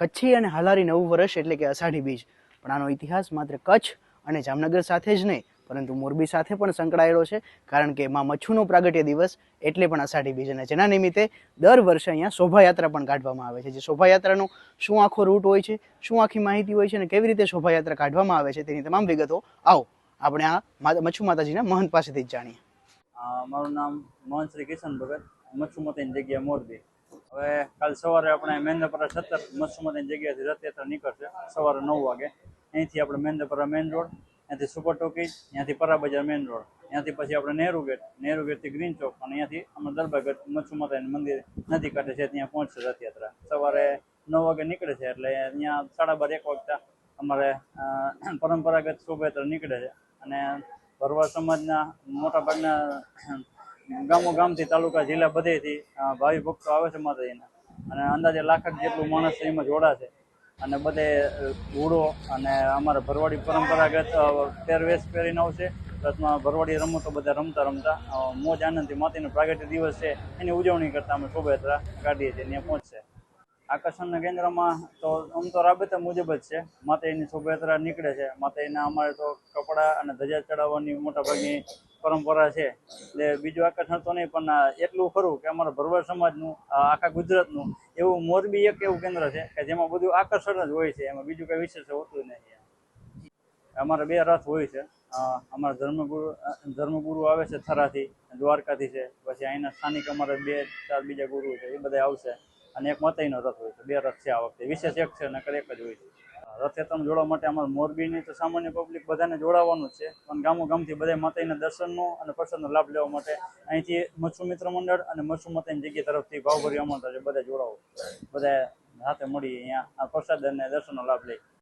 કચ્છી અને હાલારી નવું વર્ષ એટલે કે અષાઢી બીજ, પણ આનો ઇતિહાસ માત્ર કચ્છ અને જામનગર સાથે જ નહીં પરંતુ મોરબી સાથે પણ સંકળાયેલો છે, કારણ કે માં મચ્છુનો પ્રાગટ્ય દિવસ એટલે પણ અષાઢી બીજ, અને જેના નિમિત્તે દર વર્ષે અહીંયા શોભાયાત્રા પણ કાઢવામાં આવે છે. જે શોભાયાત્રાનો શું આખો રૂટ હોય છે, શું આખી માહિતી હોય છે અને કેવી રીતે શોભાયાત્રા કાઢવામાં આવે છે તેની તમામ વિગતો આવો આપણે આ મચ્છુ માતાજીના મહંત પાસેથી જ જાણીએ. મારું નામ મોહન શ્રી કિશન ભગત, મચ્છુ માતાની જગ્યા મોરબી. હવે કાલ સવારે આપણે મેંદરપરા 17 મચ્છુ માતાની જગ્યાથી રથયાત્રા નીકળશે સવારે 9 વાગે. અહીંથી આપણે મેંદરપરા મેઇન રોડ, ત્યાંથી સુપર ટોકીજ, ત્યાંથી પરા બજાર મેઇન રોડ, ત્યાંથી પછી આપણે નહેરુ ગેટથી ગ્રીન ચોક, અને ત્યાંથી અમે દરબારગઢ મચ્છુ માતાનું મંદિર નદી કાંઠે છે ત્યાં પહોંચશે રથયાત્રા. સવારે 9 વાગે નીકળે છે એટલે ત્યાં 12:30 1 વાગતા અમારે પરંપરાગત શોભાયાત્રા નીકળે છે. અને ભરવાડ સમાજના મોટાભાગના ગામોગામથી, તાલુકા, જિલ્લા બધેથી ભાવિ ભક્તો આવે છે માતાજીના, અને અંદાજે લાખક જેટલું માણસ એમાં જોડાશે. અને બધે ઘોડો અને અમારા ભરવાડી પરંપરાગત પહેરવેશ પહેરીને આવશે. રથમાં ભરવાડી રમતો બધા રમતા મોજ આનંદથી માતાજીનો પ્રાગટ્ય દિવસ છે એની ઉજવણી કરતા અમે શોભાયાત્રા કાઢીએ છીએ. ત્યાં પહોંચશે. આકર્ષણના કેન્દ્રમાં તો આમ તો રાબેતા મુજબ જ છે. માતાજીની શોભાયાત્રા નીકળે છે. માતાજીના અમારે તો કપડાં અને ધજા ચડાવવાની મોટાભાગની પરંપરા છે. એટલે બીજું આકર્ષણ તો નહીં, પણ એટલું ખરું કે અમારા ભરવાડ સમાજનું, આખા ગુજરાતનું એવું મોરબી એક એવું કેન્દ્ર છે કે જેમાં બધું આકર્ષણ જ હોય છે. એમાં બીજું કંઈ વિશેષ હોતું નહીં. અમારે 2 રથ હોય છે. અમારા ધર્મગુરુ આવે છે થરાથી, દ્વારકાથી છે. પછી અહીંના સ્થાનિક અમારા 2-4 બીજા ગુરુ છે, એ બધા આવશે. અને એક માતાજીનો રથ હોય છે. 2 રથ છે આ વખતે. વિશેષ એક છે, નકર એક જ હોય છે. રથયાત્રામાં જોડવા માટે અમારા મોરબીની તો સામાન્ય પબ્લિક બધાને જોડાવાનું જ છે, પણ ગામોગામથી બધા માતાજીના દર્શનનો અને પ્રસાદનો લાભ લેવા માટે અહીંથી મચ્છુ મિત્ર મંડળ અને મચ્છુ માતાની જગ્યા તરફથી ભાવભર્યું આમંત્રણ છે. બધા જોડાવો, બધા સાથે મળી અહીંયા આ પ્રસાદ અને દર્શનનો લાભ લઈ.